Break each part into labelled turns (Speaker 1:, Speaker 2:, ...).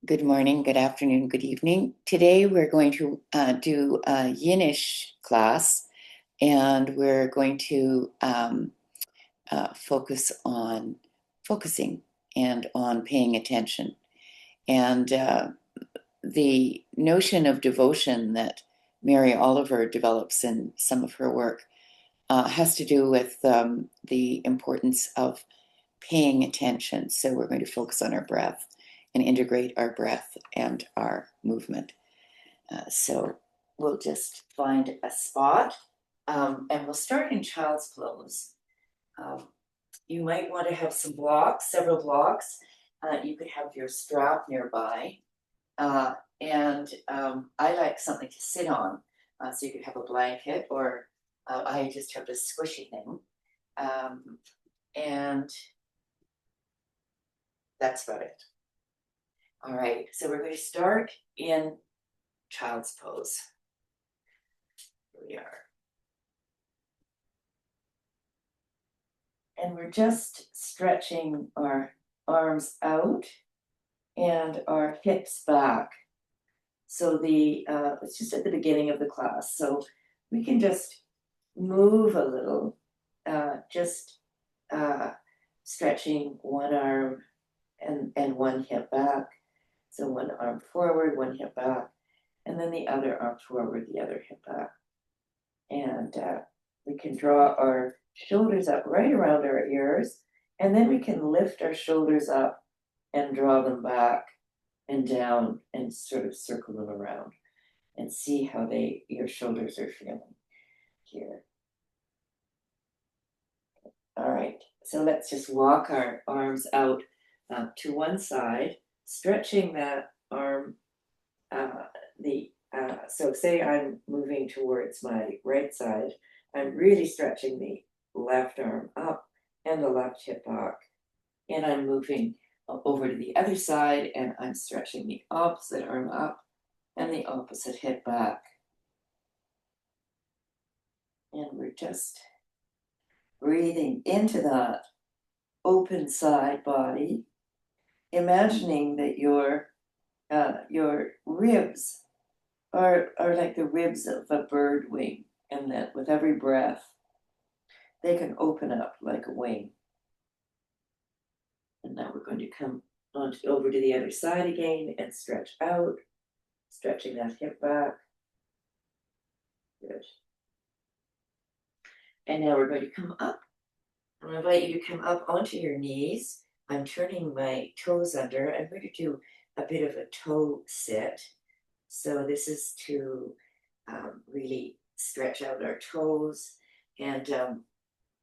Speaker 1: Good morning, good afternoon, good evening. Today we're going to do a Yiddish class, and we're going to focus on focusing and on paying attention. And the notion of devotion that Mary Oliver develops in some of her work has to do with the importance of paying attention. So we're going to focus on our breath and integrate our breath and our movement. So we'll just find a spot, and we'll start in child's pose. You might want to have some blocks, several blocks. You could have your strap nearby. And I like something to sit on. So you could have a blanket, or I just have this squishy thing. And that's about it. All right, so we're going to start in child's pose. Here we are. And we're just stretching our arms out and our hips back. So it's just at the beginning of the class. So we can just move a little, just stretching one arm and one hip back. So one arm forward, one hip back, and then the other arm forward, the other hip back. And we can draw our shoulders up right around our ears, and then we can lift our shoulders up and draw them back and down and sort of circle them around and see how your shoulders are feeling here. All right, so let's just walk our arms out to one side, stretching that arm. So say I'm moving towards my right side, I'm really stretching the left arm up and the left hip back, and I'm moving over to the other side, and I'm stretching the opposite arm up and the opposite hip back. And we're just breathing into that open side body, imagining that your ribs are like the ribs of a bird wing, and that with every breath, they can open up like a wing. And now we're going to come over to the other side again and stretch out, stretching that hip back. Good. And now we're going to come up. I'm going to invite you to come up onto your knees. I'm turning my toes under. I'm going to do a bit of a toe sit. So this is to really stretch out our toes and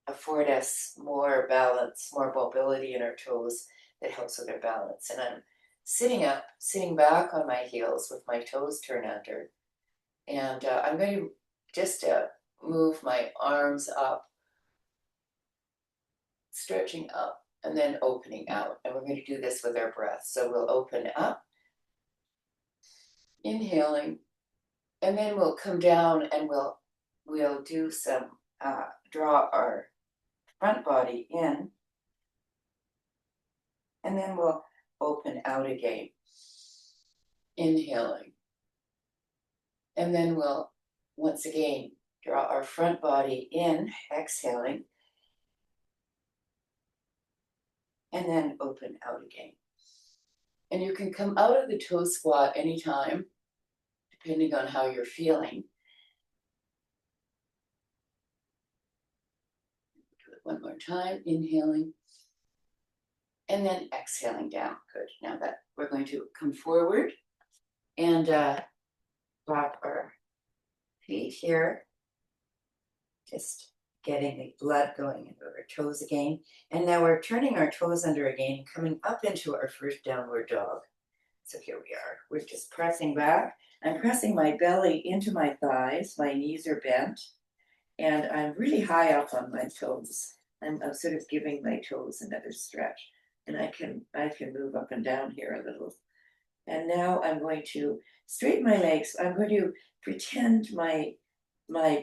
Speaker 1: afford us more balance, more mobility in our toes that helps with our balance. And I'm sitting up, sitting back on my heels with my toes turned under. And I'm going to just move my arms up, stretching up, and then opening out. And we're going to do this with our breath. So we'll open up, inhaling, and then we'll come down and we'll do some, draw our front body in, and then we'll open out again, inhaling. And then we'll, once again, draw our front body in, exhaling, and then open out again. And you can come out of the toe squat anytime, depending on how you're feeling. Do it one more time, inhaling, and then exhaling down. Good. Now that we're going to come forward and wrap our feet here, just getting the blood going into our toes again. And now we're turning our toes under again, coming up into our first downward dog. So here we are. We're just pressing back. I'm pressing my belly into my thighs. My knees are bent, and I'm really high up on my toes. I'm sort of giving my toes another stretch, and I can move up and down here a little. And now I'm going to straighten my legs. I'm going to pretend my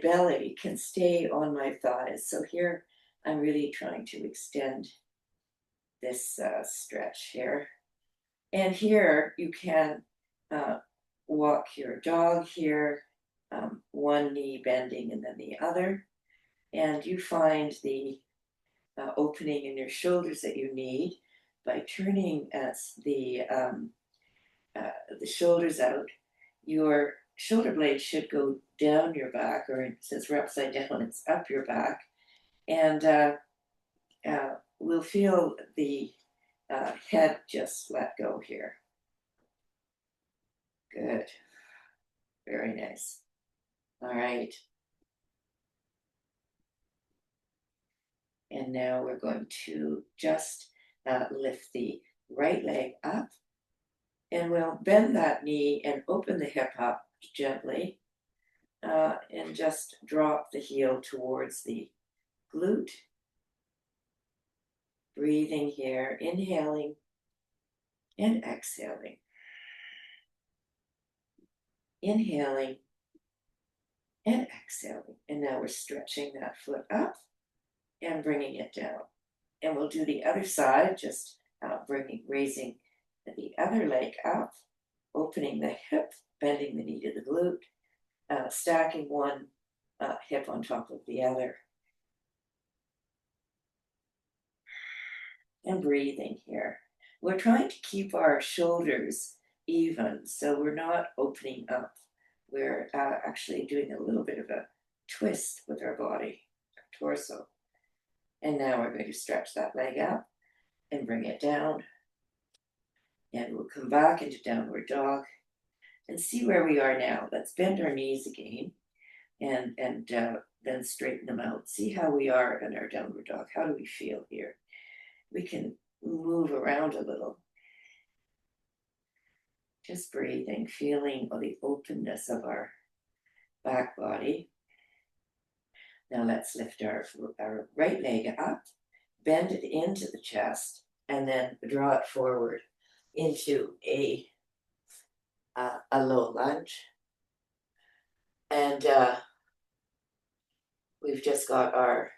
Speaker 1: belly can stay on my thighs. So here I'm really trying to extend this stretch here.
Speaker 2: And here you can walk your dog here, one knee bending and then the other. And you find the opening in your shoulders that you need by turning the shoulders out. Your shoulder blade should go down your back, or since we're upside down, it's up your back. And we'll feel the head just let go here. Good. Very nice. All right. And now we're going to just lift the right leg up, and we'll bend that knee and open the hip up gently, and just drop the heel towards the glute. Breathing here, inhaling and exhaling. Inhaling and exhaling. And now we're stretching that foot up and bringing it down. And we'll do the other side, just raising the other leg up, opening the hip, bending the knee to the glute, stacking one hip on top of the other. And breathing here. We're trying to keep our shoulders even, so we're not opening up. We're actually doing a little bit of a twist with our body, our torso. And now we're going to stretch that leg up and bring it down. And we'll come back into downward dog and see where we are now. Let's bend our knees again and then straighten them out. See how we are in our downward dog. How do we feel here? We can move around a little. Just breathing, feeling the openness of our back body. Now let's lift our right leg up, bend it into the chest, and then draw it forward into a low lunge. And we've just got our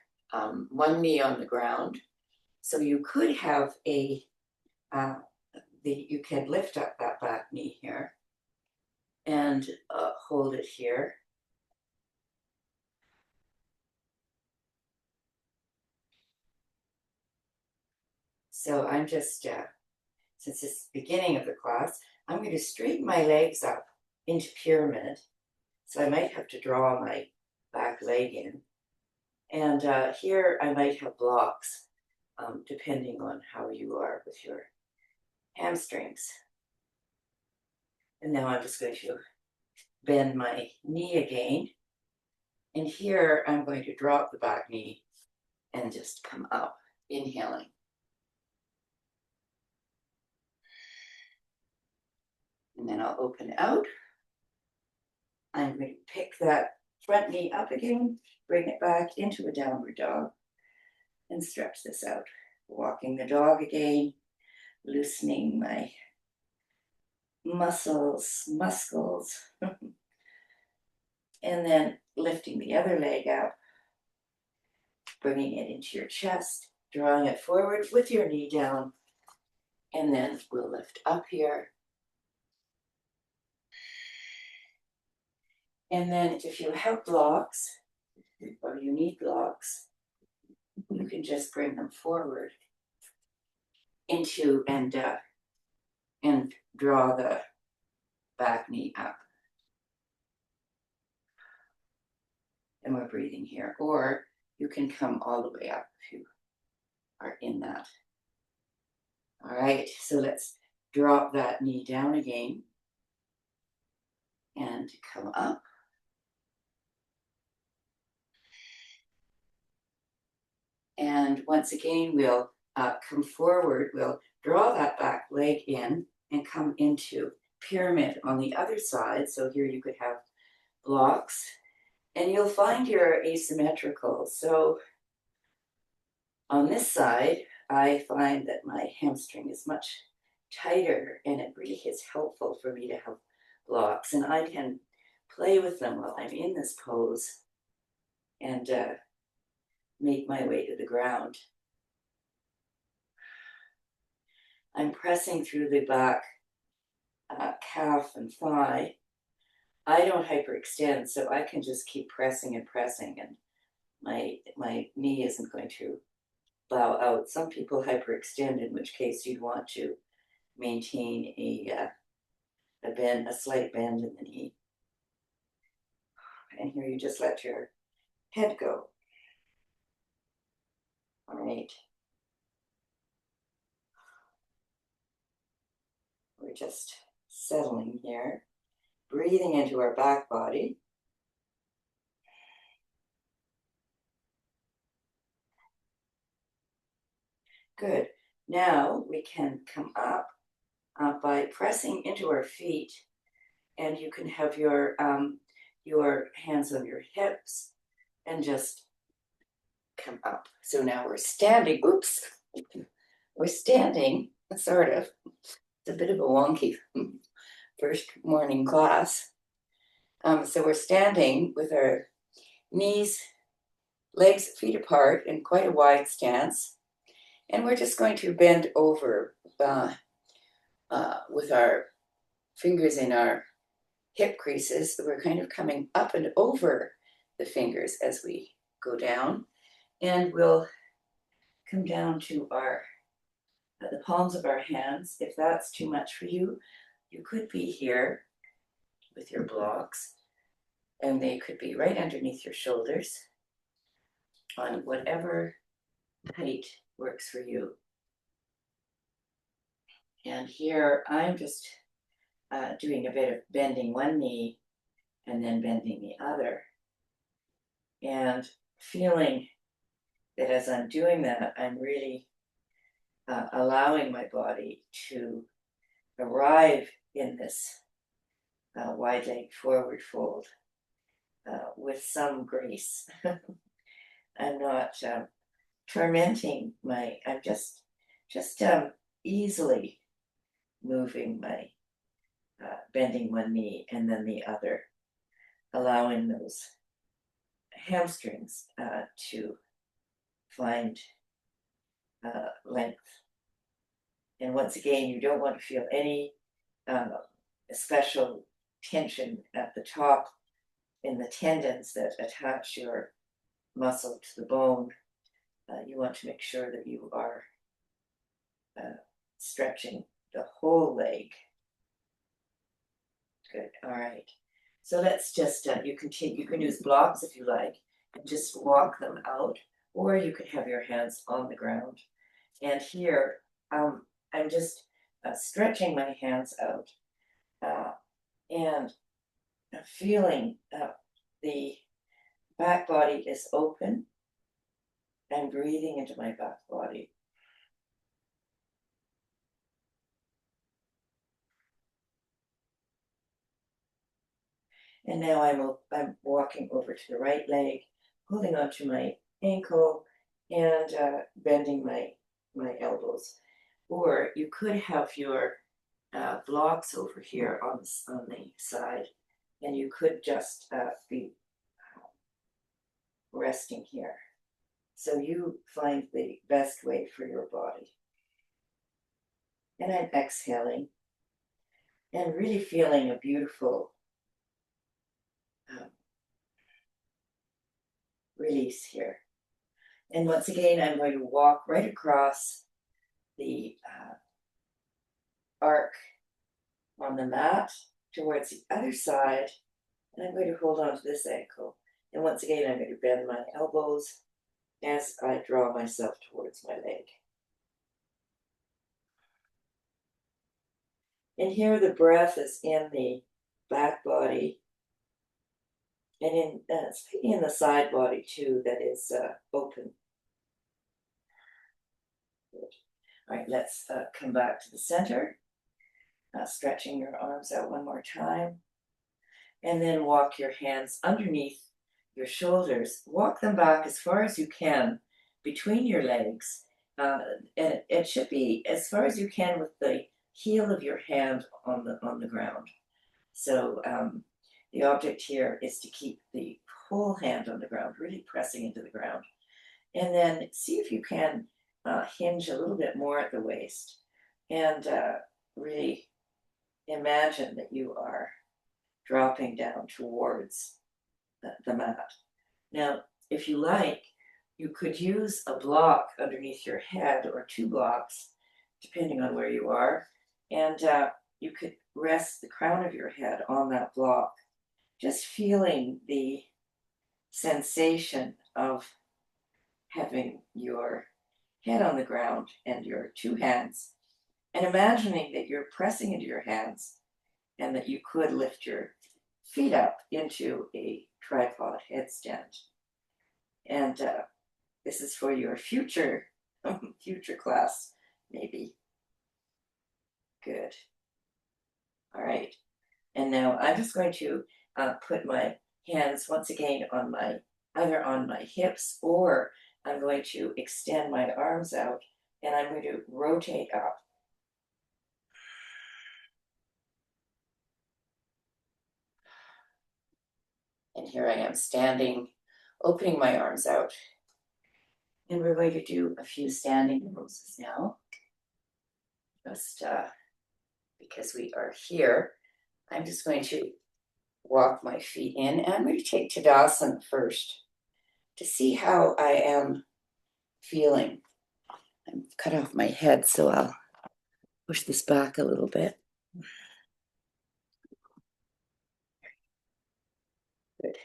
Speaker 2: one knee on the ground. So you could have you can lift up that back knee here and hold it here. So I'm just, since it's the beginning of the class, I'm going to straighten my legs up into pyramid. So I might have to draw my back leg in. And here I might have blocks, depending on how you are with your hamstrings. And now I'm just going to bend my knee again. And here I'm going to drop the back knee and just come up, inhaling. And then I'll open out. I'm going to pick that front knee up again, bring it back into a downward dog, and stretch this out. Walking the dog again, loosening my muscles, and then lifting the other leg up, bringing it into your chest, drawing it forward with your knee down, and then we'll lift up here. And then if you have blocks, or you need blocks, you can just bring them forward into and draw the back knee up. And we're breathing here. Or you can come all the way up if you are in that. All right, so let's drop that knee down again and come up. And once again, we'll come forward. We'll draw that back leg in and come into pyramid on the other side. So here you could have blocks. And you'll find you're asymmetrical. So on this side, I find that my hamstring is much tighter, and it really is helpful for me to have blocks. And I can play with them while I'm in this pose and make my way to the ground.
Speaker 1: I'm pressing through the back calf and thigh. I don't hyperextend, so I can just keep pressing and pressing, and my knee isn't going to bow out. Some people hyperextend, in which case you'd want to maintain a slight bend in the knee. And here you just let your head go. All right. We're just settling here, breathing into our back body. Good. Now we can come up by pressing into our feet, and you can have your hands on your hips and just come up. So now we're standing. Oops. We're standing, sort of. It's a bit of a wonky first morning class. So we're standing with our knees, legs, feet apart in quite a wide stance. And we're just going to bend over with our fingers in our hip creases. We're kind of coming up and over the fingers as we go down. And we'll come down to the palms of our hands. If that's too much for you, you could be here with your blocks, and they could be right underneath your shoulders on whatever height works for you. And here I'm just doing a bit of bending one knee and then bending the other, and feeling that as I'm doing that, I'm really allowing my body to arrive in this wide leg forward fold with some grace. I'm not tormenting I'm just easily moving my, bending one knee and then the other, allowing those hamstrings to find length. And once again, you don't want to feel any special tension at the top in the tendons that attach your muscle to the bone. You want to make sure that you are stretching the whole leg. Good. All right. So let's just you can use blocks if you like, and just walk them out, or you could have your hands on the ground. And here I'm just stretching my hands out and feeling the back body is open, and breathing into my back body. And now I'm walking over to the right leg, holding onto my ankle and bending my elbows. Or you could have your blocks over here on the side, and you could just be resting here. So you find the best way for your body. And I'm exhaling and really feeling a beautiful release here. And once again, I'm going to walk right across the arc on the mat towards the other side, and I'm going to hold on to this ankle. And once again, I'm going to bend my elbows as I draw myself towards my leg. And here the breath is in the back body, and speaking in the side body too, that is open. Good. All right, let's come back to the center, stretching your arms out one more time, and then walk your hands underneath your shoulders. Walk them back as far as you can between your legs, and it should be as far as you can with the heel of your hand on the ground. So the object here is to keep the whole hand on the ground, really pressing into the ground. And then see if you can hinge a little bit more at the waist.
Speaker 2: and really imagine that you are dropping down towards the mat. Now, if you like, you could use a block underneath your head or two blocks, depending on where you are, and you could rest the crown of your head on that block, just feeling the sensation of having your head on the ground and your two hands, and imagining that you're pressing into your hands and that you could lift your feet up into a tripod headstand. And this is for your future class, maybe. Good. All right. And now I'm just going to put my hands once again on either on my hips, or I'm going to extend my arms out and I'm going to rotate up. And here I am standing, opening my arms out. And we're going to do a few standing poses now. Just because we are here, I'm just going to walk my feet in, and I'm going to take Tadasana first to see how I am feeling. I'm cut off my head, so I'll push this back a little bit. Good.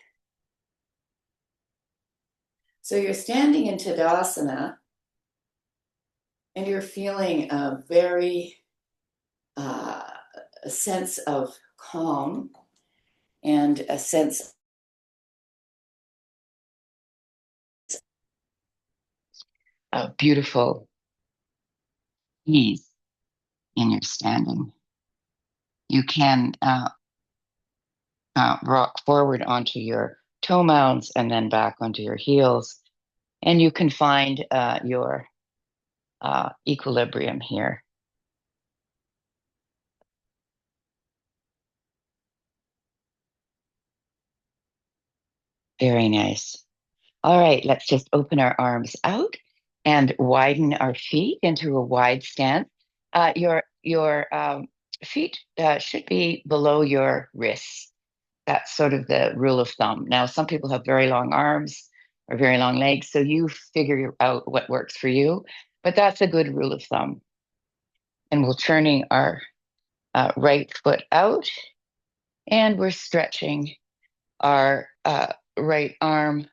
Speaker 2: So you're standing in Tadasana, and you're feeling a sense of calm and a sense of beautiful ease in your standing. You can rock forward onto your toe mounds and then back onto your heels, and you can find your equilibrium here. Very nice. All right, let's just open our arms out and widen our feet into a wide stance. Your feet should be below your wrists. That's sort of the rule of thumb. Now, some people have very long arms or very long legs, so you figure out what works for you, but that's a good rule of thumb. And we're turning our right foot out, and we're stretching our right arm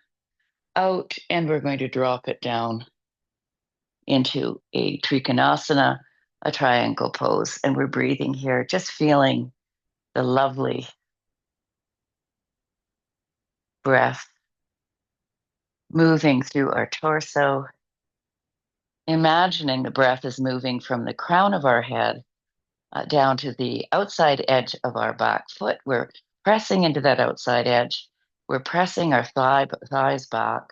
Speaker 2: out, and we're going to drop it down into a Trikonasana, a triangle pose. And we're breathing here, just feeling the lovely breath moving through our torso, imagining the breath is moving from the crown of our head down to the outside edge of our back foot. We're pressing into that outside edge. We're pressing our thighs back,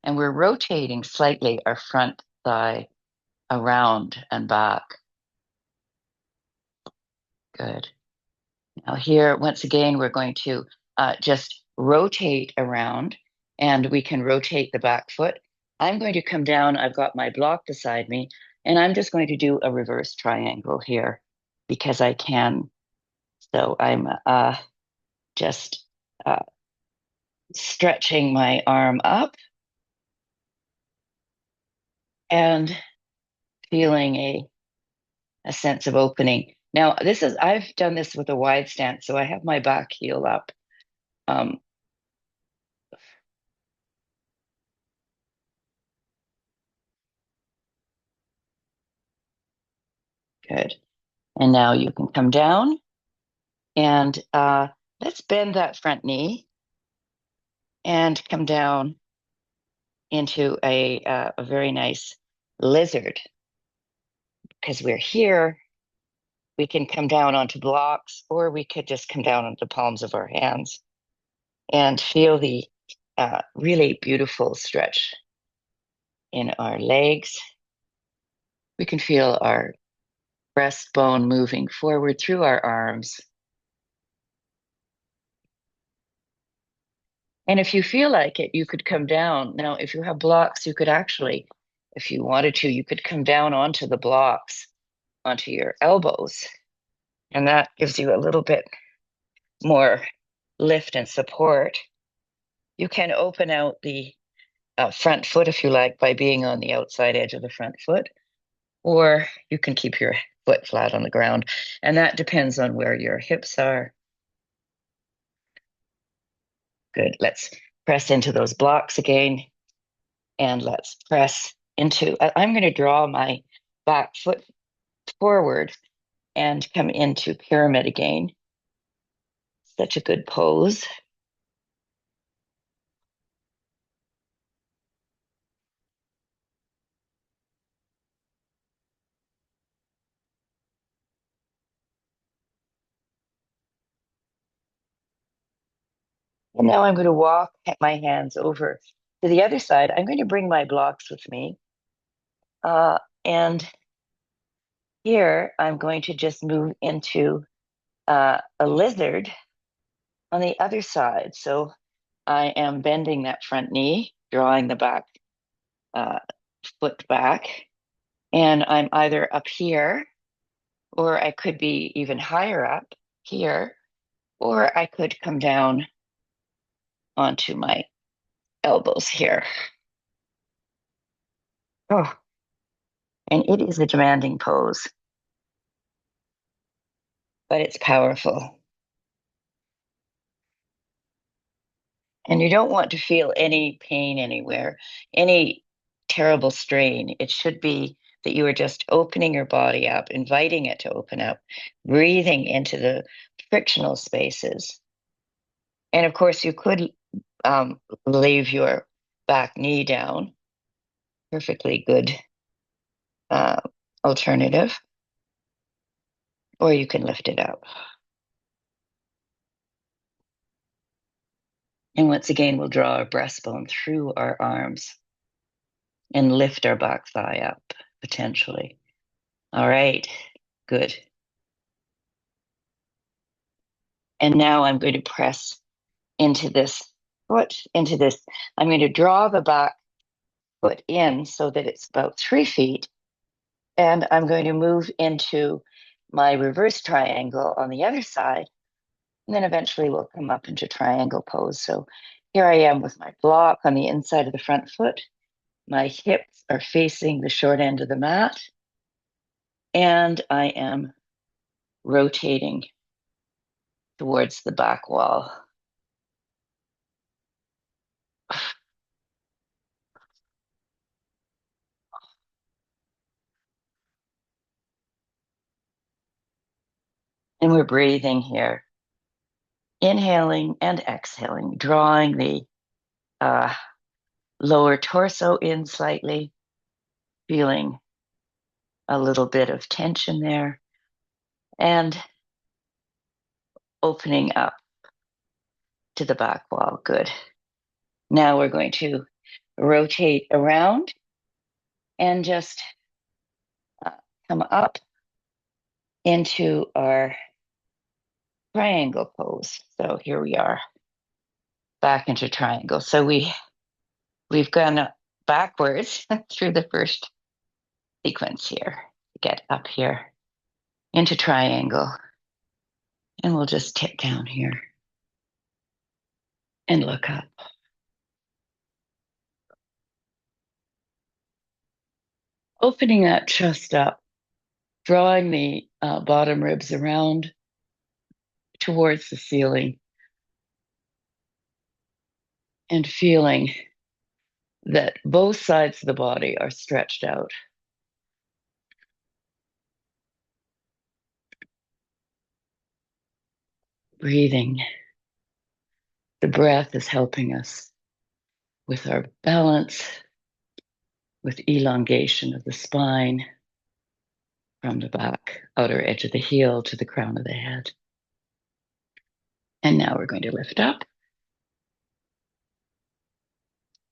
Speaker 2: and we're rotating slightly our front thigh around and back. Good. Now here, once again, we're going to just rotate around, and we can rotate the back foot. I'm going to come down. I've got my block beside me, and I'm just going to do a reverse triangle here because I can. So I'm just stretching my arm up and feeling a sense of opening. Now, I've done this with a wide stance, so I have my back heel up. Good. And now you can come down, and let's bend that front knee and come down into a very nice lizard. Because we're here, we can come down onto blocks, or we could just come down onto the palms of our hands and feel the really beautiful stretch in our legs. We can feel our breastbone moving forward through our arms. And if you feel like it, you could come down. Now, if you have blocks, you could actually, if you wanted to, you could come down onto the blocks
Speaker 3: onto your elbows. And that gives you a little bit more lift and support. You can open out the front foot if you like by being on the outside edge of the front foot, or you can keep your foot flat on the ground. And that depends on where your hips are. Good. Let's press into those blocks again. And let's press into, I'm going to draw my back foot forward and come into pyramid again. Such a good pose. And now I'm going to walk my hands over to the other side. I'm going to bring my blocks with me. And here I'm going to just move into a lizard on the other side. So I am bending that front knee, drawing the back foot back. And I'm either up here, or I could be even higher up here, or I could come down onto my elbows here. Oh, and it is a demanding pose, but it's powerful. And you don't want to feel any pain anywhere, any terrible strain. It should be that you are just opening your body up, inviting it to open up, breathing into the frictional spaces. And of course, you could leave your back knee down. Perfectly good alternative. Or you can lift it up. And once again, we'll draw our breastbone through our arms and lift our back thigh up, potentially. All right, good. And now I'm going to press into this foot, into this. I'm going to draw the back foot in so that it's about 3 feet. And I'm going to move into my reverse triangle on the other side. And then eventually we'll come up into triangle pose. So here I am with my block on the inside of the front foot. My hips are facing the short end of the mat. And I am rotating towards the back wall. And we're breathing here. Inhaling and exhaling, drawing the lower torso in slightly, feeling a little bit of tension there, and opening up to the back wall. Good. Now we're going to rotate around and just come up into our triangle pose. So here we are, back into triangle. So we've gone backwards through the first sequence here. Get up here into triangle, and we'll just tip down here and look up. Opening that chest up, drawing the bottom ribs around towards the ceiling, and feeling that both sides of the body are stretched out. Breathing. The breath is helping us with our balance, with elongation of the spine from the back, outer edge of the heel to the crown of the head. And now we're going to lift up.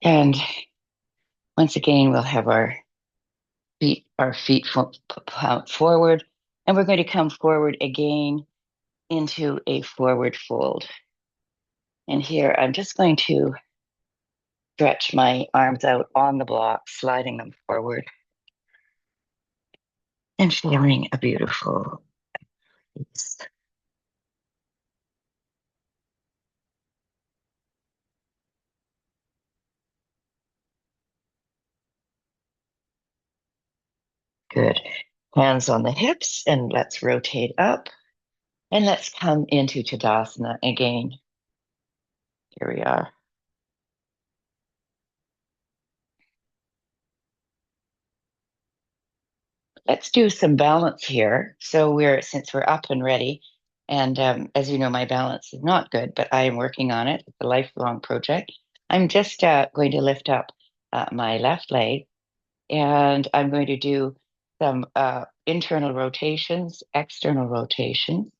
Speaker 3: And once again, we'll have our feet forward, and we're going to come forward again into a forward fold. And here I'm just going to stretch my arms out on the block, sliding them forward. and feeling a beautiful peace. Good. Hands on the hips, and let's rotate up. And let's come into Tadasana again. Here we are. Let's do some balance here. So since we're up and ready, and as you know, my balance is not good, but I am working on it. It's a lifelong project. I'm just going to lift up my left leg, and I'm going to do some internal rotations, external rotations,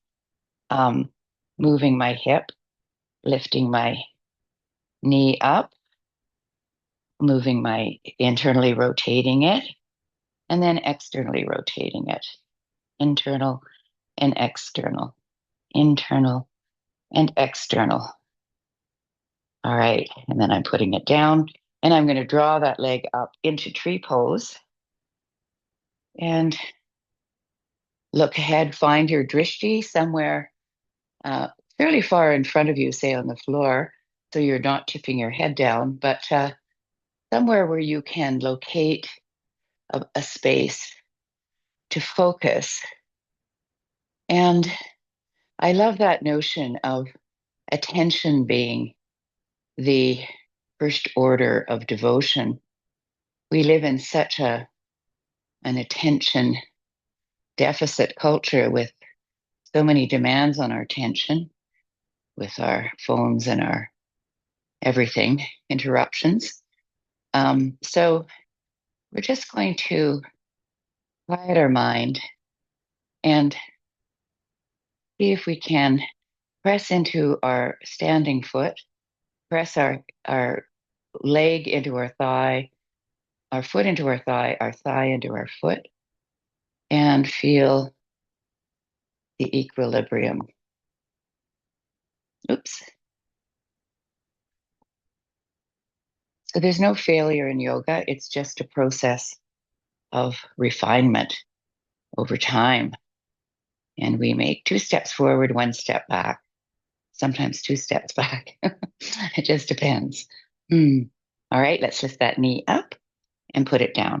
Speaker 3: moving my hip, lifting my knee up, moving my internally rotating it, and then externally rotating it. Internal and external, internal and external. All right, and then I'm putting it down, and I'm going to draw that leg up into tree pose. And look ahead, find your drishti somewhere fairly far in front of you, say on the floor, so you're not tipping your head down, but somewhere where you can locate a space to focus. And I love that notion of attention being the first order of devotion. We live in such an attention deficit culture with so many demands on our attention, with our phones and our everything, interruptions. So we're just going to quiet our mind and see if we can press into our standing foot, press our leg into our thigh, our foot into our thigh into our foot, and feel the equilibrium. Oops. So there's no failure in yoga. It's just a process of refinement over time. And we make 2 steps forward, 1 step back, sometimes 2 steps back. It just depends. All right, let's lift that knee up and put it down.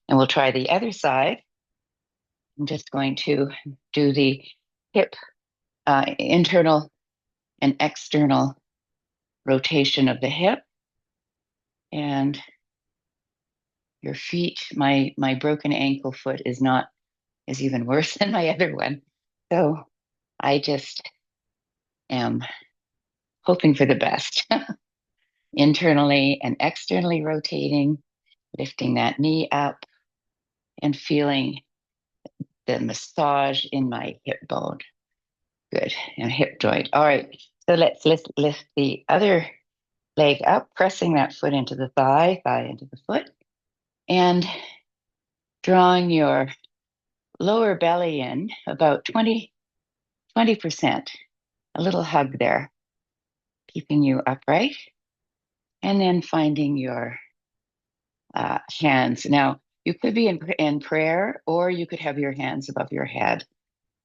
Speaker 3: And we'll try the other side. I'm just going to do the hip internal and external rotation of the hip. And your feet, my broken ankle foot is even worse than my other one. So I just am hoping for the best. Internally and externally rotating, lifting that knee up and feeling the massage in my hip bone. Good. And hip joint. All right. So let's lift the other leg up, pressing that foot into the thigh into the foot, and drawing your lower belly in about 20%, a little hug there, keeping you upright. And then finding your hands. Now, you could be in prayer, or you could have your hands above your head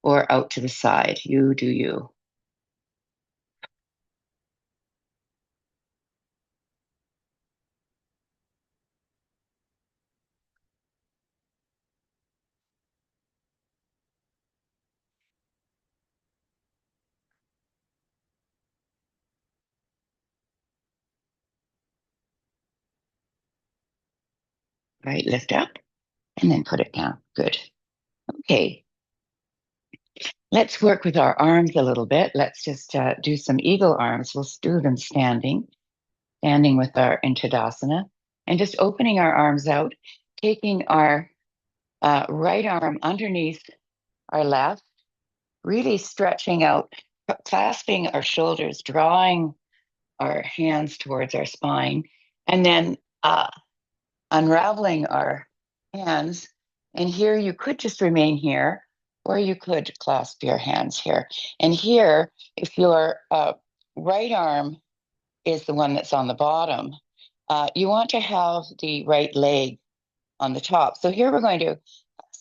Speaker 3: or out to the side. You do you. Right, lift up and then put it down. Good. Okay. Let's work with our arms a little bit. Let's just do some eagle arms. We'll do them standing with our in Tadasana, and just opening our arms out, taking our right arm underneath our left, really stretching out, clasping our shoulders, drawing our hands towards our spine, and then unraveling our hands. And here you could just remain here, or you could clasp your hands here. And here, if your right arm is the one that's on the bottom, you want to have the right leg on the top. So here we're going to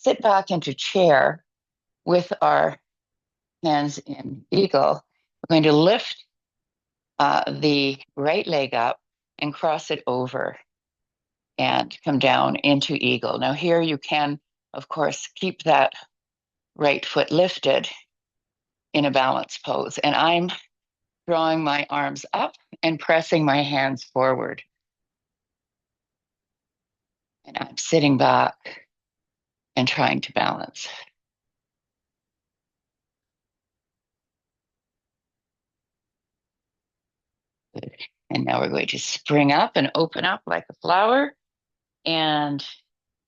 Speaker 3: sit back into chair with our hands in eagle. We're going to lift the right leg up and cross it over and come down into eagle. Now here you can, of course, keep that right foot lifted in a balanced pose. And I'm drawing my arms up and pressing my hands forward. And I'm sitting back and trying to balance. Good. And now we're going to spring up and open up like a flower and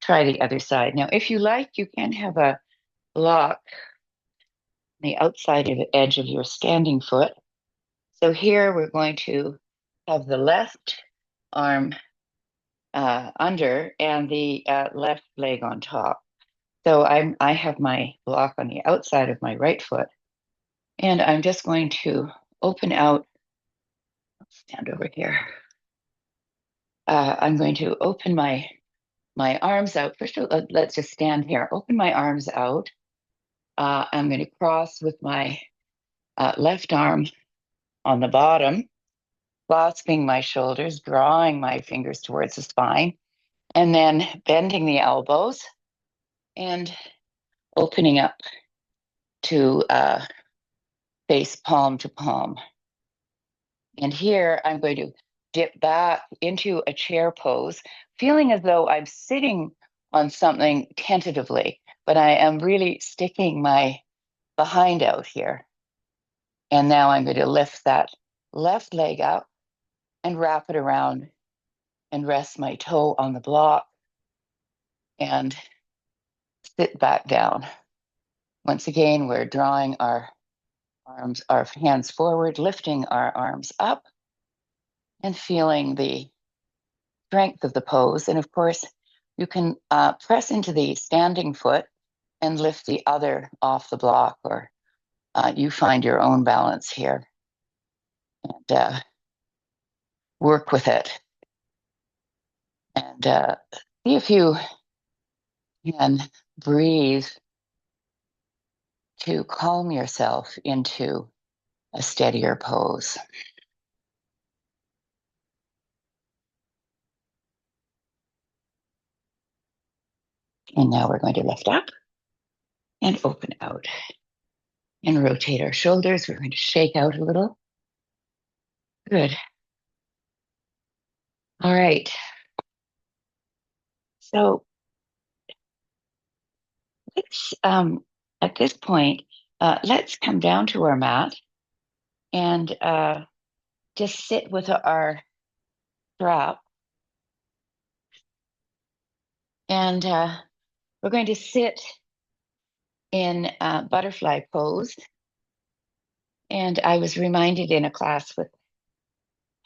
Speaker 3: try the other side. Now, if you like, you can have a block on the outside of the edge of your standing foot. So here we're going to have the left arm under and the left leg on top. So I have my block on the outside of my right foot, and I'm just going to open out. Stand over here. I'm going to open my arms out. First, let's just stand here. Open my arms out. I'm going to cross with my left arm on the bottom, clasping my shoulders, drawing my fingers towards the spine, and then bending the elbows and opening up to face palm to palm. And here I'm going to dip back into a chair pose, feeling as though I'm sitting on something tentatively, but I am really sticking my behind out here. And now I'm going to lift that left leg up and wrap it around and rest my toe on the block and sit back down. Once again, we're drawing our hands forward, lifting our arms up and feeling the strength of the pose. And of course, you can press into the standing foot and lift the other off the block, or you find your own balance here and work with it. And see if you can breathe to calm yourself into a steadier pose. And now we're going to lift up and open out and rotate our shoulders. We're going to shake out a little. Good. All right. So let's, at this point, let's come down to our mat and just sit with our strap. And we're going to sit in butterfly pose. And I was reminded in a class with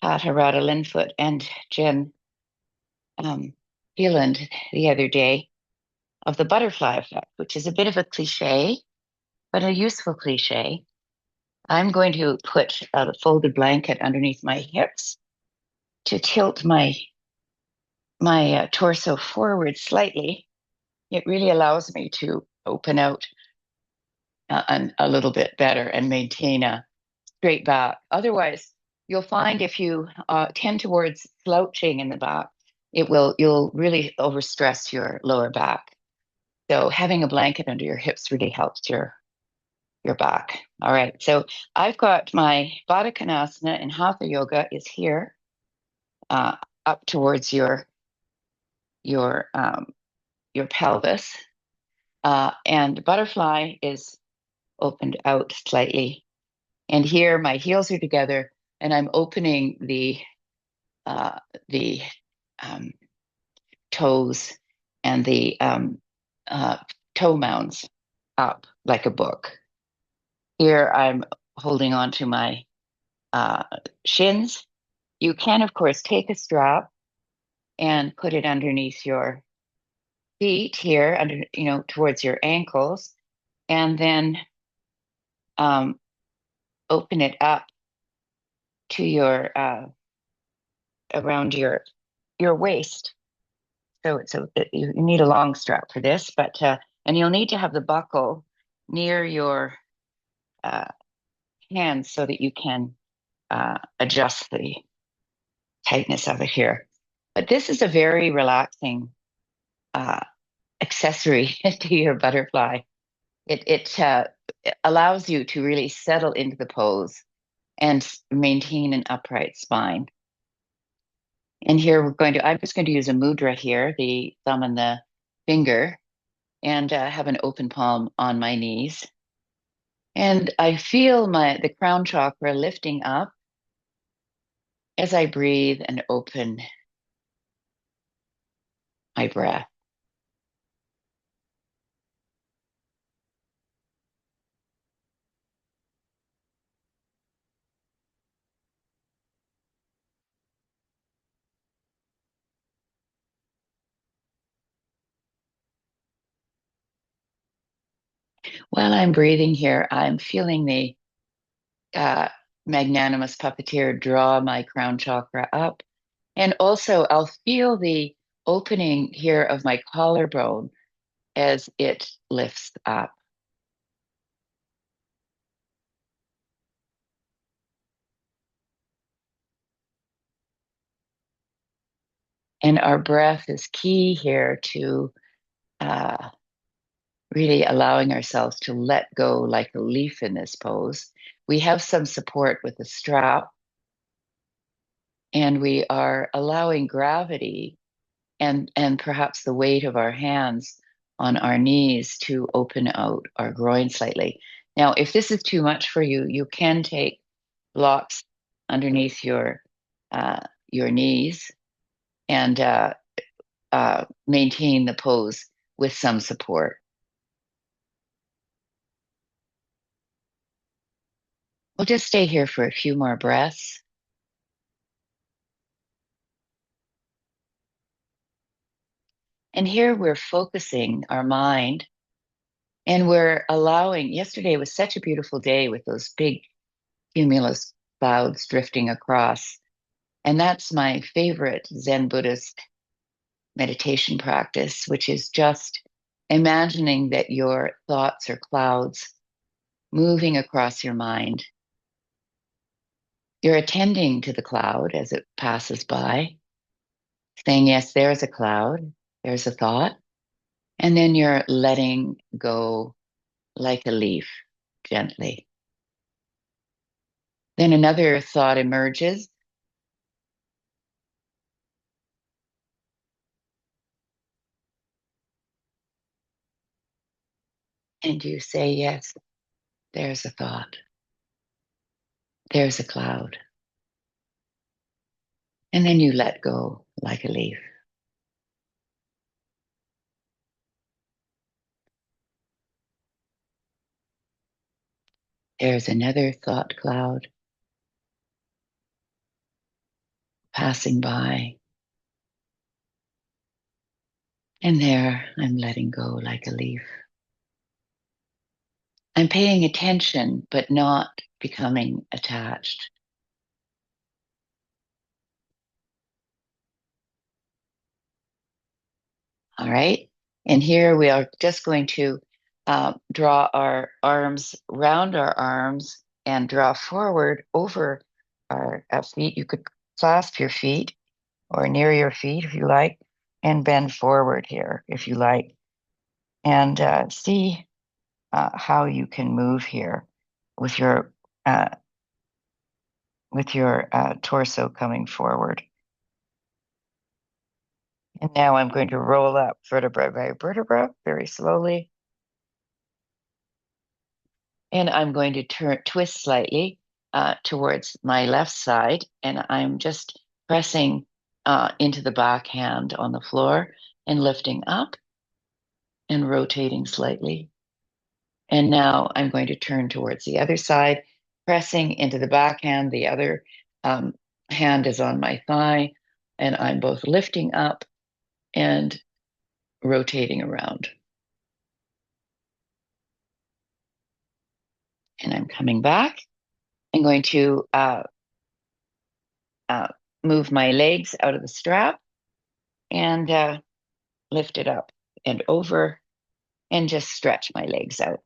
Speaker 3: Pat Harada Linfoot and Jen Heeland the other day of the butterfly effect, which is a bit of a cliche, but a useful cliche. I'm going to put a folded blanket underneath my hips to tilt my torso forward slightly. It really allows me to open out a little bit better and maintain a straight back. Otherwise, you'll find if you tend towards slouching in the back, you'll really overstress your lower back. So having a blanket under your hips really helps your back. All right. So I've got my Baddha Konasana and Hatha Yoga is here, up towards your pelvis, and butterfly is opened out slightly. And here my heels are together, and I'm opening the toes and the toe mounds up like a book. Here I'm holding on to my shins. You can, of course, take a strap and put it underneath your feet here, under, towards your ankles, and then open it up to your around your waist. So you need a long strap for this, but And you'll need to have the buckle near your hands so that you can adjust the tightness of it here. But this is a very relaxing accessory to your butterfly. It allows you to really settle into the pose and maintain an upright spine. And here I'm just going to use a mudra here, the thumb and the finger, and have an open palm on my knees. And I feel the crown chakra lifting up as I breathe and open my breath. While I'm breathing here, I'm feeling the magnanimous puppeteer draw my crown chakra up. And also, I'll feel the opening here of my collarbone as it lifts up. And our breath is key here to really allowing ourselves to let go like a leaf in this pose. We have some support with the strap, and we are allowing gravity and perhaps the weight of our hands on our knees to open out our groin slightly. Now, if this is too much for you, you can take blocks underneath your knees and maintain the pose with some support. We'll just stay here for a few more breaths. And here we're focusing our mind and we're allowing, yesterday was such a beautiful day with those big cumulus clouds drifting across. And that's my favorite Zen Buddhist meditation practice, which is just imagining that your thoughts are clouds moving across your mind. You're attending to the cloud as it passes by, saying, yes, there's a cloud, there's a thought. And then you're letting go like a leaf gently. Then another thought emerges. And you say, yes, there's a thought. There's a cloud. And then you let go like a leaf. There's another thought cloud passing by. And there I'm letting go like a leaf. I'm paying attention, but not becoming attached. All right. And here we are just going to draw our arms round our arms and draw forward over our feet. You could clasp your feet or near your feet if you like, and bend forward here if you like. And see how you can move here with your torso coming forward. And now I'm going to roll up vertebra by vertebra very slowly. And I'm going to twist slightly towards my left side. And I'm just pressing into the back hand on the floor and lifting up and rotating slightly. And now I'm going to turn towards the other side, pressing into the back hand. The other hand is on my thigh, and I'm both lifting up and rotating around. And I'm coming back. I'm going to move my legs out of the strap and lift it up and over and just stretch my legs out.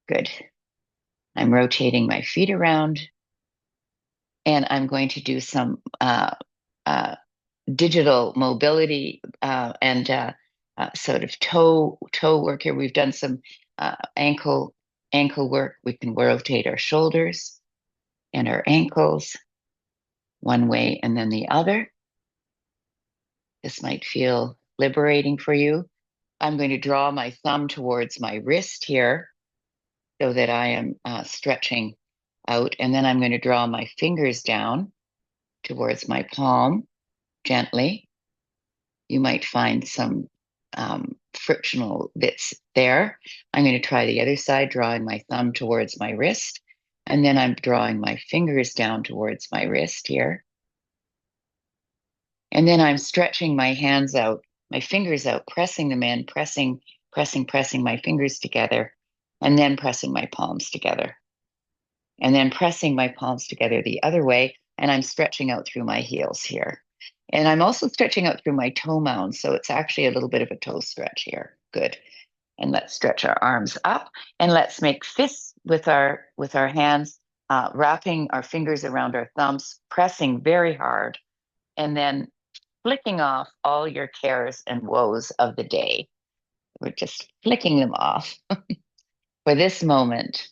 Speaker 3: Good. I'm rotating my feet around, and I'm going to do some digital mobility and sort of toe work here. We've done some ankle work. We can rotate our shoulders and our ankles one way and then the other. This might feel liberating for you. I'm going to draw my thumb towards my wrist here so that I am stretching out. And then I'm going to draw my fingers down towards my palm gently. You might find some frictional bits there. I'm going to try the other side, drawing my thumb towards my wrist. And then I'm drawing my fingers down towards my wrist here. And then I'm stretching my hands out, my fingers out, pressing them in, pressing my fingers together, and then pressing my palms together. And then pressing my palms together the other way, and I'm stretching out through my heels here. And I'm also stretching out through my toe mounds, so it's actually a little bit of a toe stretch here. Good. And let's stretch our arms up, and let's make fists with our hands, wrapping our fingers around our thumbs, pressing very hard, and then flicking off all your cares and woes of the day. We're just flicking them off for this moment.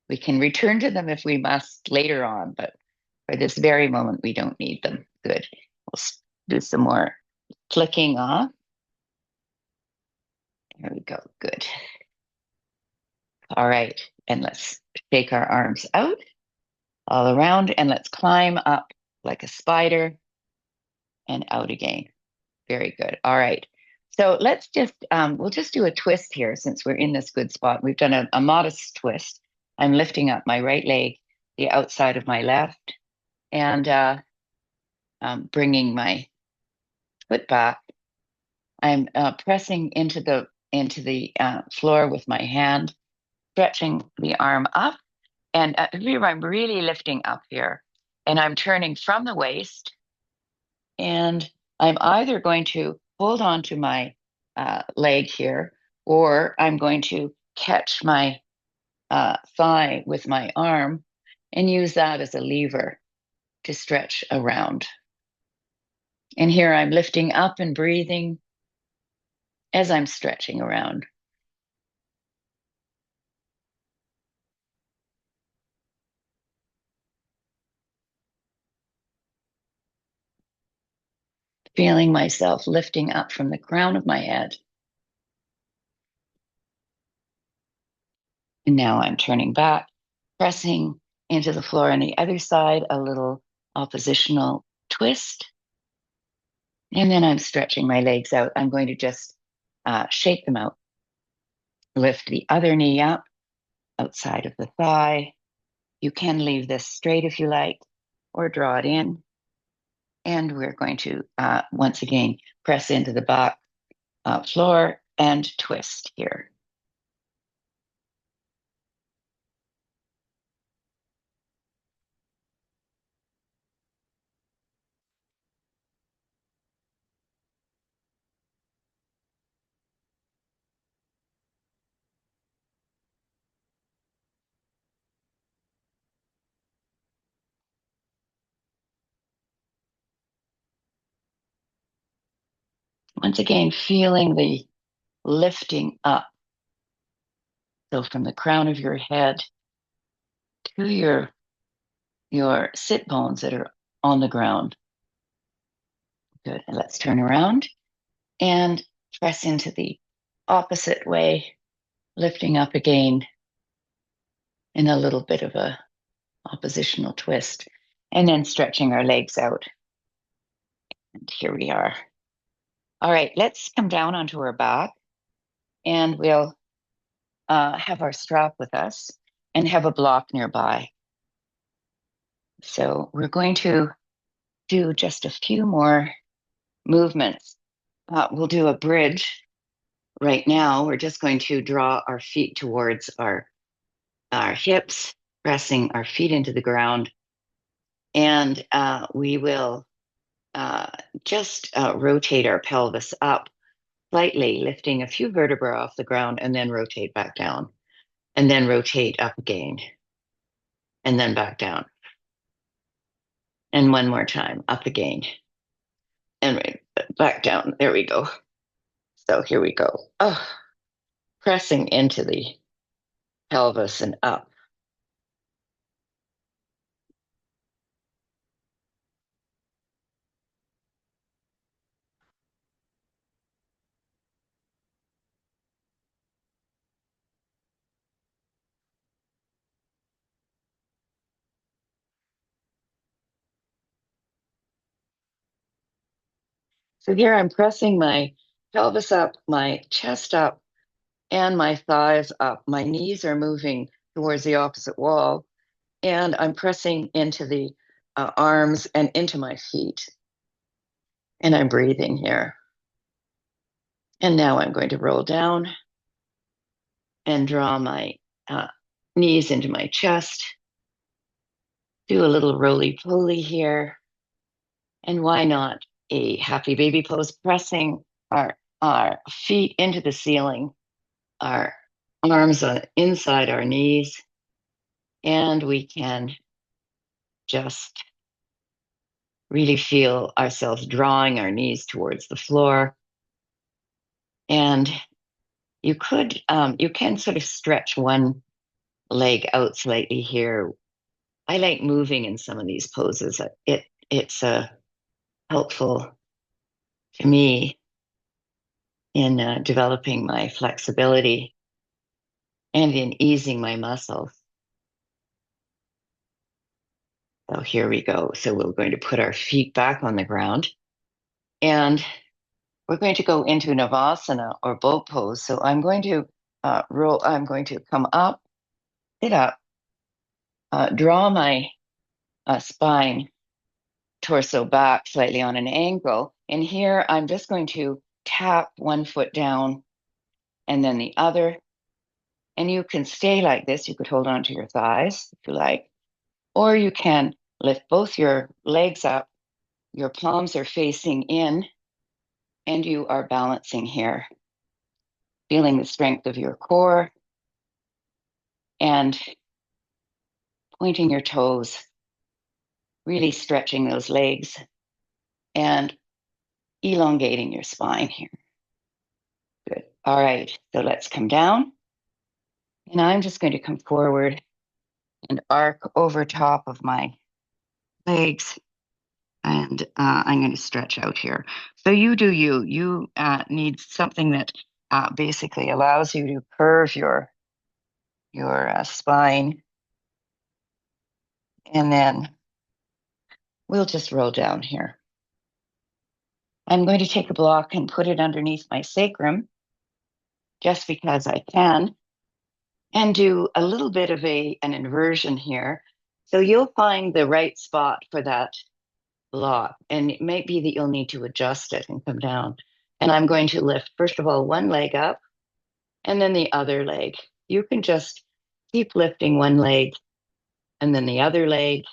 Speaker 3: We can return to them if we must later on, but for this very moment, we don't need them. Good. We'll do some more flicking off. There we go. Good. All right. And let's shake our arms out all around, and let's climb up like a spider and out again. Very good. All right. So let's just, we'll just do a twist here since we're in this good spot. We've done a modest twist. I'm lifting up my right leg, the outside of my left, and bringing my foot back. I'm pressing into the floor with my hand, stretching the arm up. And here I'm really lifting up here. And I'm turning from the waist. And I'm either going to hold on to my leg here, or I'm going to catch my thigh with my arm and use that as a lever to stretch around. And here I'm lifting up and breathing as I'm stretching around. Feeling myself lifting up from the crown of my head. And now I'm turning back, pressing into the floor on the other side, a little oppositional twist. And then I'm stretching my legs out. I'm going to just shake them out. Lift the other knee up outside of the thigh. You can leave this straight if you like, or draw it in. And we're going to, once again, press into the back floor and twist here. Once again, feeling the lifting up. So from the crown of your head to your sit bones that are on the ground. Good. And let's turn around and press into the opposite way, lifting up again in a little bit of a oppositional twist, and then stretching our legs out. And here we are. All right, let's come down onto our back, and we'll have our strap with us and have a block nearby. So we're going to do just a few more movements. We'll do a bridge right now. We're just going to draw our feet towards our hips, pressing our feet into the ground. And we will just rotate our pelvis up slightly, lifting a few vertebrae off the ground, and then rotate back down, and then rotate up again, and then back down. And one more time, up again, and back down. There we go. So here we go. Oh, pressing into the pelvis and up. So here I'm pressing my pelvis up, my chest up, and my thighs up. My knees are moving towards the opposite wall, and I'm pressing into the arms and into my feet. And I'm breathing here. And now I'm going to roll down and draw my knees into my chest. Do a little roly-poly here. And why not a happy baby pose, pressing our feet into the ceiling, our arms on inside our knees, and we can just really feel ourselves drawing our knees towards the floor. And you can sort of stretch one leg out slightly here. I like moving in some of these poses. It's helpful to me in developing my flexibility and in easing my muscles. So here we go. So we're going to put our feet back on the ground, and we're going to go into navasana or boat pose. So I'm going to roll. I'm going to come up, sit up, draw my spine, torso back slightly on an angle. And here I'm just going to tap one foot down and then the other. And you can stay like this. You could hold on to your thighs if you like, or you can lift both your legs up. Your palms are facing in, and you are balancing here, feeling the strength of your core and pointing your toes, really stretching those legs and elongating your spine here. Good. All right. So let's come down. And I'm just going to come forward and arc over top of my legs. And I'm going to stretch out here. So you do you. You need something that basically allows you to curve your spine. And then we'll just roll down here. I'm going to take a block and put it underneath my sacrum, just because I can, and do a little bit of an inversion here. So you'll find the right spot for that block, and it might be that you'll need to adjust it and come down. And I'm going to lift, first of all, one leg up, and then the other leg. You can just keep lifting one leg and then the other leg,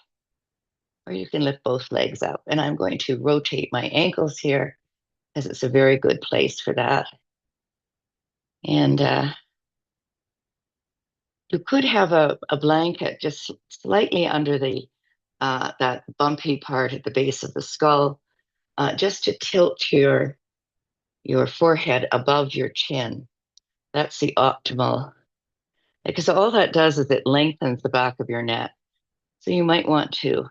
Speaker 3: or you can lift both legs up. And I'm going to rotate my ankles here, as it's a very good place for that. And you could have a blanket just slightly under that bumpy part at the base of the skull, just to tilt your forehead above your chin. That's the optimal, because all that does is it lengthens the back of your neck. So you might want to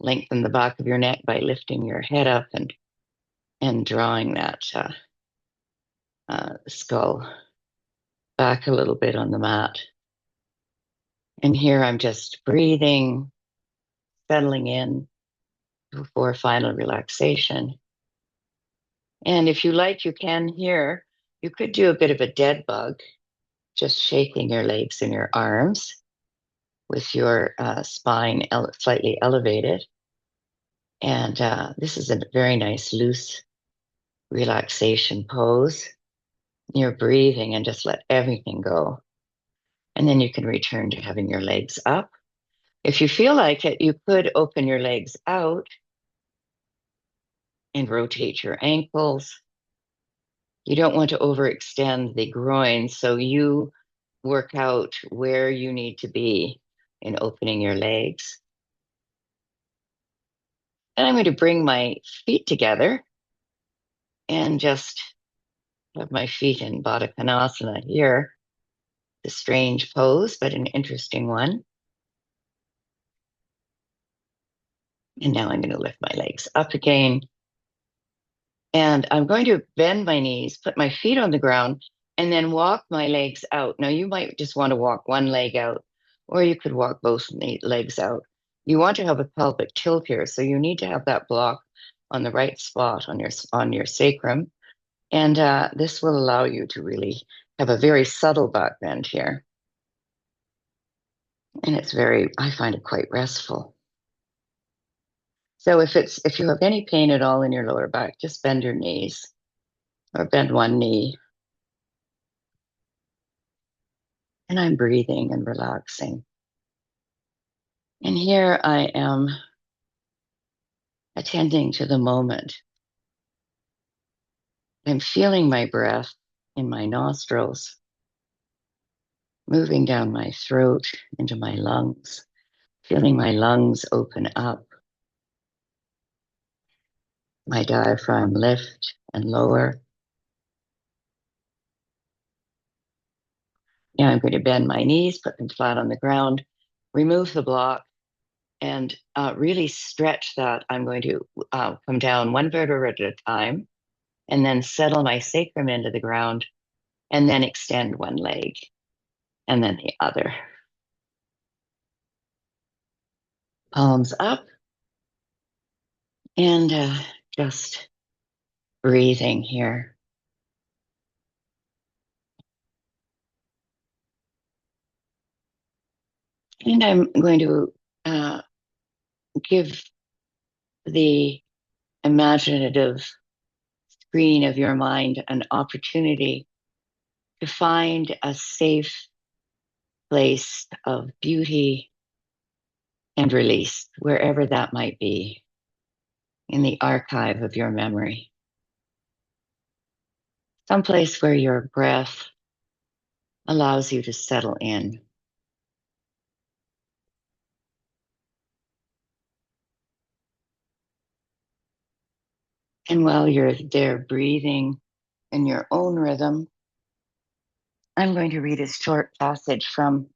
Speaker 3: lengthen the back of your neck by lifting your head up and drawing that skull back a little bit on the mat. And here I'm just breathing, settling in before final relaxation. And if you like, you can here, you could do a bit of a dead bug, just shaking your legs and your arms with your spine slightly elevated. And this is a very nice loose relaxation pose. You're breathing and just let everything go. And then you can return to having your legs up. If you feel like it, you could open your legs out and rotate your ankles You don't want to overextend the groin, so you work out where you need to be in opening your legs. And I'm going to bring my feet together and just have my feet in Baddha Konasana here. A strange pose, but an interesting one. And now I'm going to lift my legs up again. And I'm going to bend my knees, put my feet on the ground, and then walk my legs out. Now, you might just want to walk one leg out, or you could walk both legs out. You want to have a pelvic tilt here, so you need to have that block on the right spot on your sacrum. And this will allow you to really have a very subtle back bend here. And I find it quite restful. So if you have any pain at all in your lower back, just bend your knees or bend one knee. And I'm breathing and relaxing. And here I am attending to the moment. I'm feeling my breath in my nostrils, moving down my throat into my lungs, feeling my lungs open up, my diaphragm lift and lower. Now I'm going to bend my knees, put them flat on the ground, remove the block, and really stretch that. I'm going to come down one vertebra at a time, and then settle my sacrum into the ground, and then extend one leg, and then the other. Palms up, and just breathing here. And I'm going to give the imaginative screen of your mind an opportunity to find a safe place of beauty and release, wherever that might be, in the archive of your memory. Someplace where your breath allows you to settle in. And while you're there breathing in your own rhythm, I'm going to read a short passage from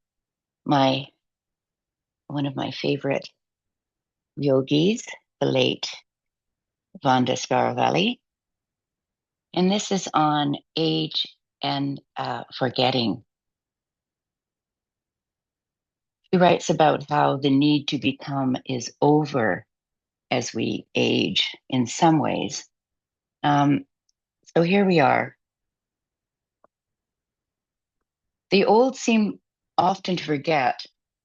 Speaker 3: one of my favorite yogis, the late Vanda Scaravelli. And this is on age and forgetting. She writes about how the need to become is over as we age in some ways. So here we are. The old seem often to forget,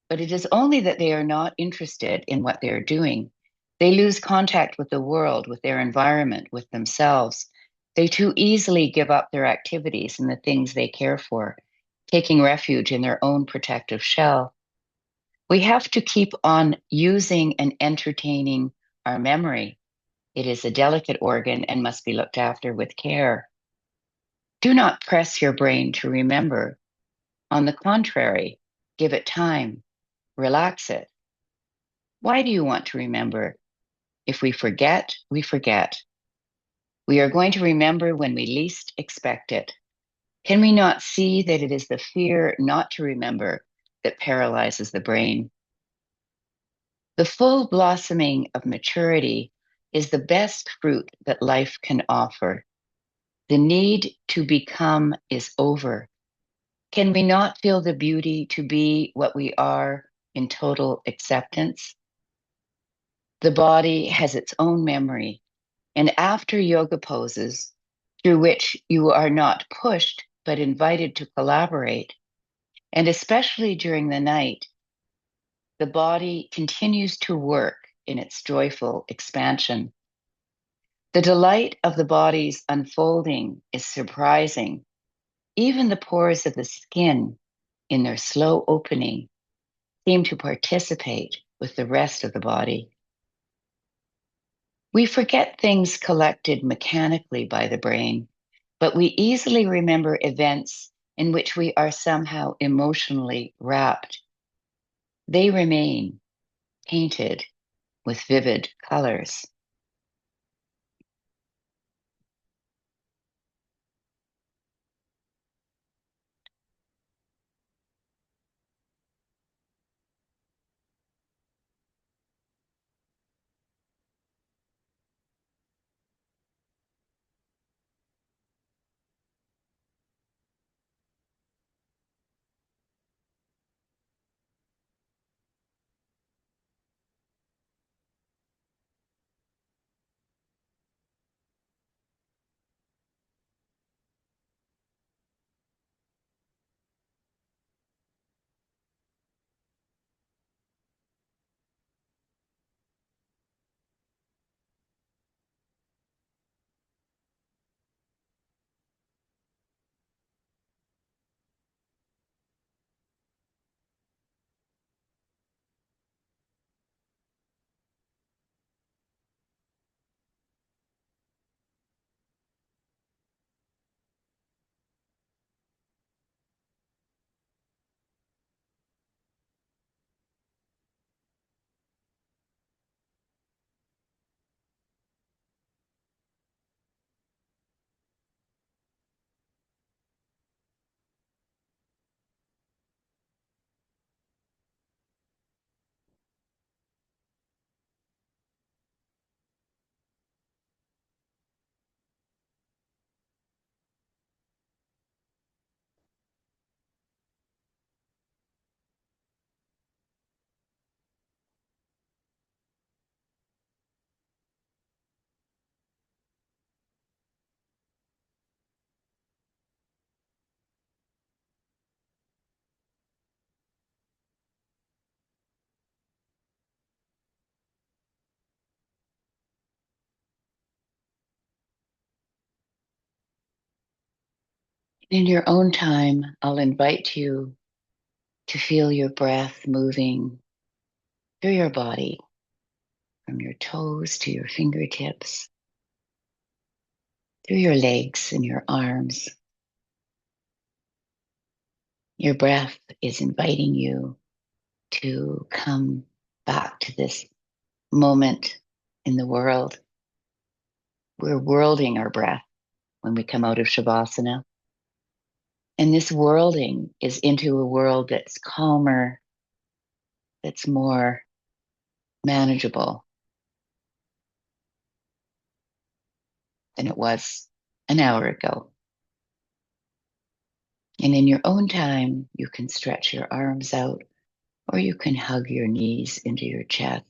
Speaker 3: but it is only that they are not interested in what they are doing. They lose contact with the world, with their environment, with themselves. They too easily give up their activities and the things they care for, taking refuge in their own protective shell. We have to keep on using and entertaining our memory. It is a delicate organ and must be looked after with care. Do not press your brain to remember. On the contrary, give it time, relax it. Why do you want to remember? If we forget, we forget. We are going to remember when we least expect it. Can we not see that it is the fear not to remember that paralyzes the brain? The full blossoming of maturity is the best fruit that life can offer. The need to become is over. Can we not feel the beauty to be what we are in total acceptance? The body has its own memory, and after yoga poses, through which you are not pushed but invited to collaborate, and especially during the night, the body continues to work in its joyful expansion. The delight of the body's unfolding is surprising. Even the pores of the skin, in their slow opening, seem to participate with the rest of the body. We forget things collected mechanically by the brain, but we easily remember events in which we are somehow emotionally wrapped. They remain painted with vivid colors. In your own time, I'll invite you to feel your breath moving through your body, from your toes to your fingertips, through your legs and your arms. Your breath is inviting you to come back to this moment in the world. We're worlding our breath when we come out of Shavasana. And this worlding is into a world that's calmer, that's more manageable than it was an hour ago. And in your own time, you can stretch your arms out, or you can hug your knees into your chest.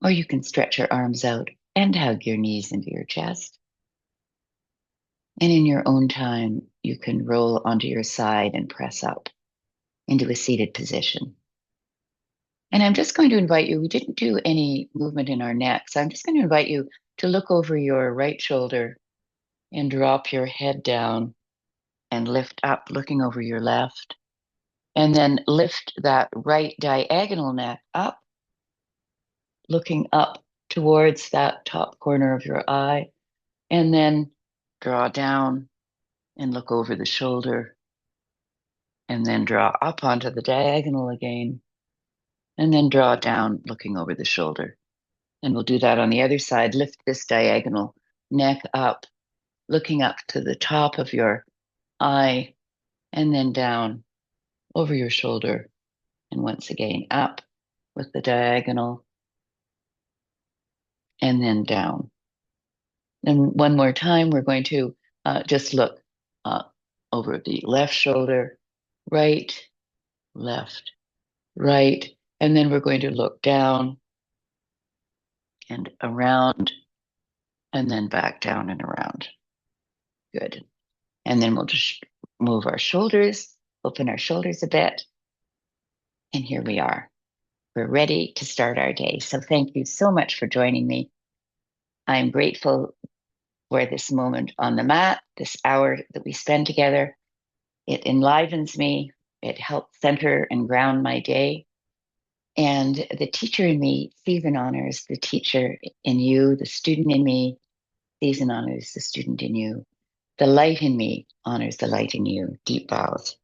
Speaker 3: Or you can stretch your arms out and hug your knees into your chest. And in your own time, you can roll onto your side and press up into a seated position. And I'm just going to invite you, we didn't do any movement in our neck, so I'm just going to invite you to look over your right shoulder and drop your head down and lift up, looking over your left. And then lift that right diagonal neck up, looking up towards that top corner of your eye. And then draw down and look over the shoulder. And then draw up onto the diagonal again. And then draw down, looking over the shoulder. And we'll do that on the other side. Lift this diagonal neck up, looking up to the top of your eye, and then down over your shoulder. And once again, up with the diagonal, and then down. And one more time, we're going to just look over the left shoulder, right, left, right. And then we're going to look down and around, and then back down and around. Good. And then we'll just move our shoulders, open our shoulders a bit. And here we are. We're ready to start our day. So thank you so much for joining me. I'm grateful for this moment on the mat, this hour that we spend together. It enlivens me. It helps center and ground my day. And the teacher in me sees and honors the teacher in you, the student in me, season honors the student in you. The light in me honors the light in you. Deep bows.